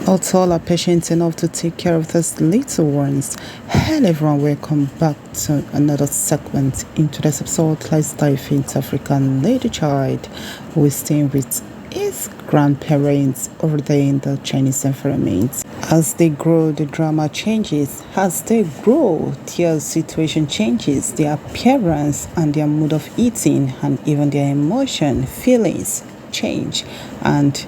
Not all are patient enough to take care of these little ones. Hello everyone, welcome back to another segment into this episode. Let's dive into African lady child who is staying with his grandparents over there in the Chinese environment. As they grow, the drama changes. As they grow, their situation changes, their appearance and their mood of eating and even their emotion, feelings change. And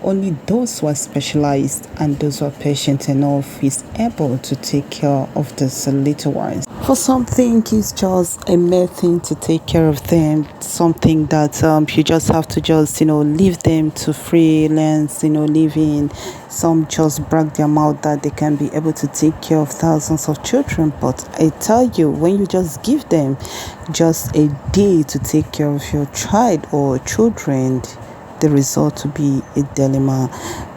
only those who are specialized and those who are patient enough is able to take care of these little ones. For something, it's just a mere thing to take care of them. Something that you just have to just leave them to freelance, living. Some just brag their mouth that they can be able to take care of thousands of children, but I tell you, when you just give them just a day to take care of your child or children, the result will be a dilemma.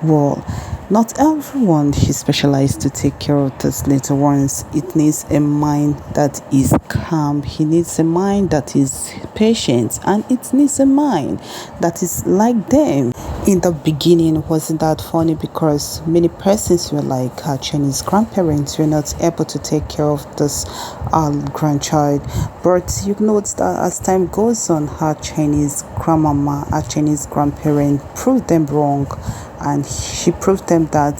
Well, not everyone is specialized to take care of these little ones. It needs a mind that is calm. He needs a mind that is patient, and it needs a mind that is like them. In the beginning, wasn't that funny because many persons were like her Chinese grandparents were not able to take care of this grandchild. But you note that as time goes on, her Chinese grandmama, her Chinese grandparent proved them wrong, and she proved them that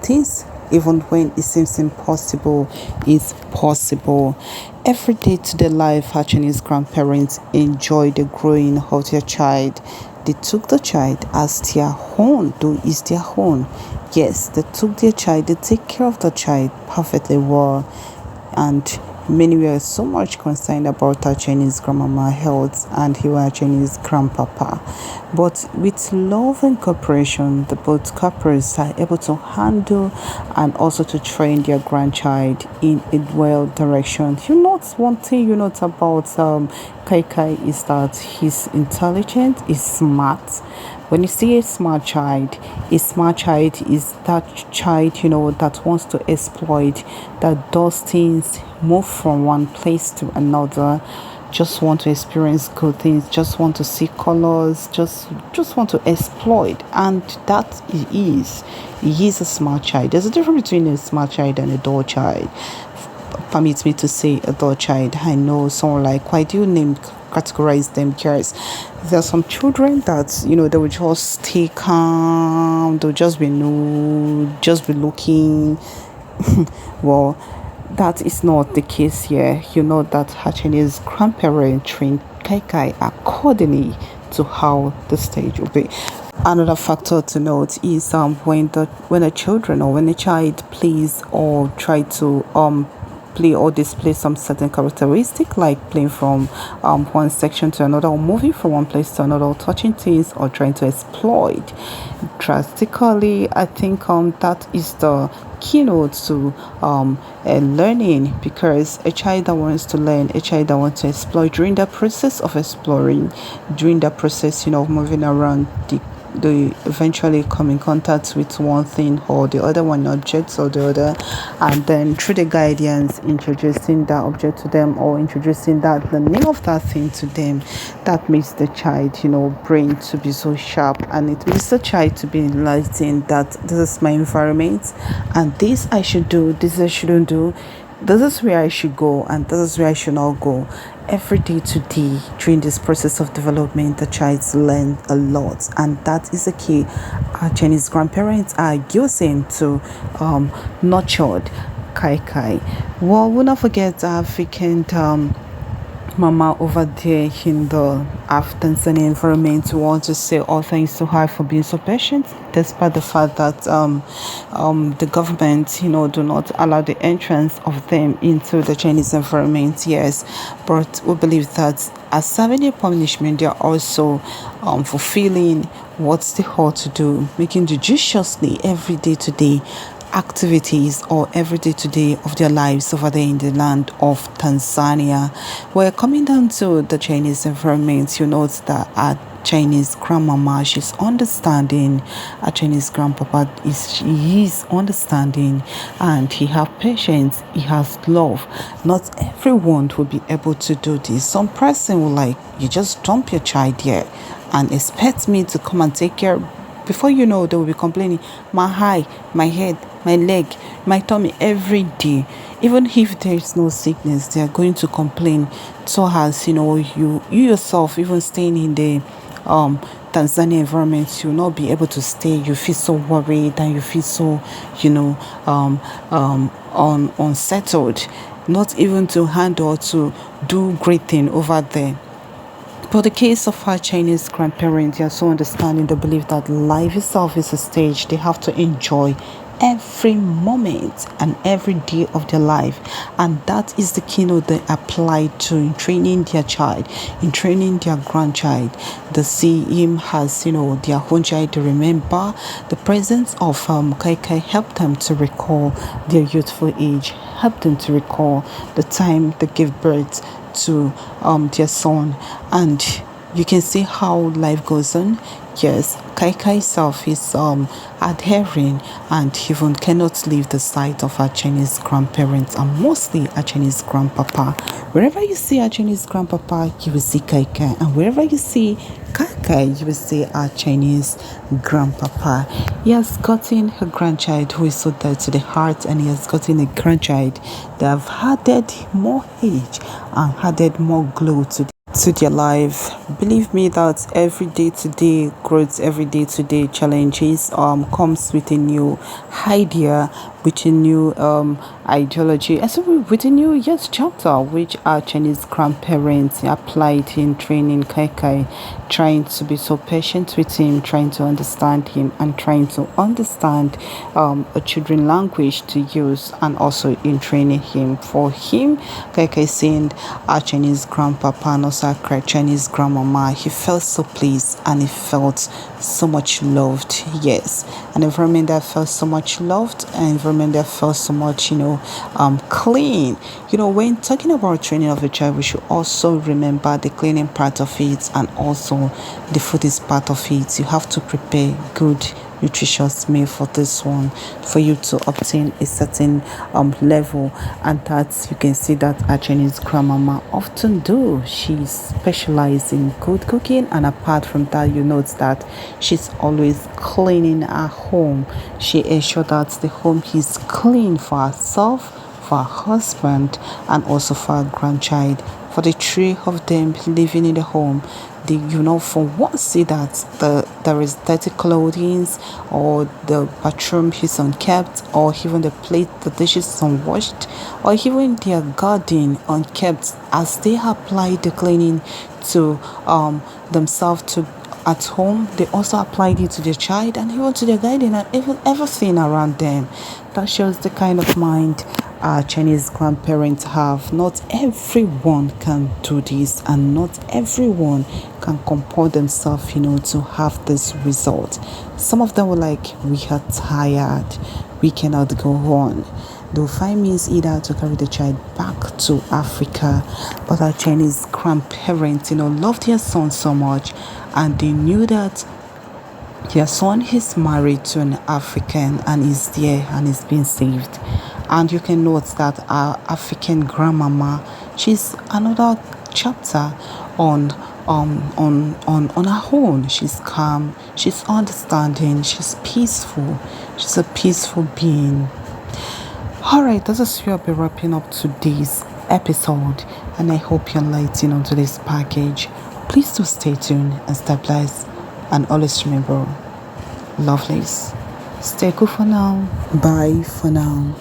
things, even when it seems impossible, is possible. Every day to their life, her Chinese grandparents enjoy the growing of their child. They took the child as their own, though it's their own. Yes, they took their child, they take care of the child perfectly well. And many were so much concerned about our Chinese grandmama health and he was Chinese grandpapa. But with love and cooperation, the both couples are able to handle and also to train their grandchild in a well direction. One thing you note about Kai Kai is that he's intelligent, he's smart. When you see a smart child is that child, that wants to exploit, that does things, move from one place to another, just want to experience good things, just want to see colors, just want to exploit. And that he is a smart child. There's a difference between a smart child and a dull child. Permits me to say adult child. I know someone like, why do you categorize them? Because there are some children that they will just stay calm, they'll just be nude, just be looking. Well, that is not the case here. That her Chinese grandparent trained Kai Kai accordingly to how the stage will be. Another factor to note is when a children or when a child plays or try to play or display some certain characteristic, like playing from one section to another, or moving from one place to another, or touching things, or trying to exploit drastically. I think that is the keynote to learning, because a child that wants to learn, a child that wants to explore, during the process of exploring, during the process of moving around, they eventually come in contact with one thing or the other, one object or the other, and then through the guidance introducing that object to them, or introducing the name of that thing to them, that makes the child brain to be so sharp, and it makes the child to be enlightened that this is my environment and this I should do, this I shouldn't do, this is where I should go and this is where I should not go. Every day to day during this process of development, the child learns a lot, and that is the key our Chinese grandparents are using to nurture Kai Kai. Well, we'll not forget our African mama over there in the Tanzania environment. We want to say all thanks to her for being so patient, despite the fact that the government do not allow the entrance of them into the Chinese environment. Yes, but we believe that as serving a punishment, they are also fulfilling what they ought to do, making judiciously every day to day activities or every day to day of their lives over there in the land of Tanzania. We're coming down to the Chinese environment. You note that our Chinese grandmama, she's understanding. Our Chinese grandpapa is understanding, and he has patience, he has love. Not everyone will be able to do this. Some person will like, you just dump your child here and expect me to come and take care Before you know, they will be complaining, my eye, my head, my leg, my tummy every day. Even if there is no sickness, they are going to complain. So as you yourself, even staying in the Tanzania environment, you'll not be able to stay. You feel so worried and you feel so, unsettled, not even to handle or to do great thing over there. For the case of our Chinese grandparents, they are so understanding. They believe that life itself is a stage. They have to enjoy every moment and every day of their life, and that is the keynote they apply to in training their child, in training their grandchild. They see him as their own child. To remember the presence of Kai Kai helped them to recall their youthful age, helped them to recall the time they gave birth to their son, and you can see how life goes on. Yes, Kai Kai self is adhering and even cannot leave the side of our Chinese grandparents, and mostly our Chinese grandpapa. Wherever you see our Chinese grandpapa, you will see Kai Kai, and wherever you see Kai Kai, you will see our Chinese grandpapa. He has gotten a grandchild who is so dear to the heart, and he has gotten a grandchild that have added more age and added more glow to their life. Believe me that every day today growth, every day today challenges comes with a new idea, with a new ideology, and so with a new chapter which our Chinese grandparents applied in training Kai Kai, trying to be so patient with him, trying to understand him, and trying to understand a children language to use, and also in training him. For him, Kai Kai saying our Chinese grandpapa and also our Chinese grandmama, he felt so pleased and he felt so much loved. Yes, an environment that felt so much loved, an environment that felt so much clean. When talking about training of a child, we should also remember the cleaning part of it, and also the food is part of it. You have to prepare good nutritious meal for this one for you to obtain a certain level, and that you can see that our Chinese grandmama often do. She specializes in good cooking, and apart from that, you note that she's always cleaning her home. She ensures that the home is clean for herself, for her husband, and also for her grandchild. For the three of them living in the home, for once see that there is dirty clothing, or the bathroom is unkept, or even the dishes is unwashed, or even their garden unkept, as they apply the cleaning to themselves to at home, they also applied it to their child and even to their guardian and even everything around them. That shows the kind of mind our Chinese grandparents have. Not everyone can do this, and not everyone can comport themselves, to have this result. Some of them were like, we are tired, we cannot go on. They'll find means either to carry the child back to Africa, but our Chinese grandparents, loved their son so much, and they knew that their son is married to an African and is there and is being saved. And you can note that our African grandmama, she's another chapter on her own. She's calm, she's understanding, she's peaceful, she's a peaceful being. Alright, this is where I'll be wrapping up today's episode, and I hope you're lighting onto this package. Please do stay tuned and stay blessed, and always remember, lovelies, stay cool for now, bye for now.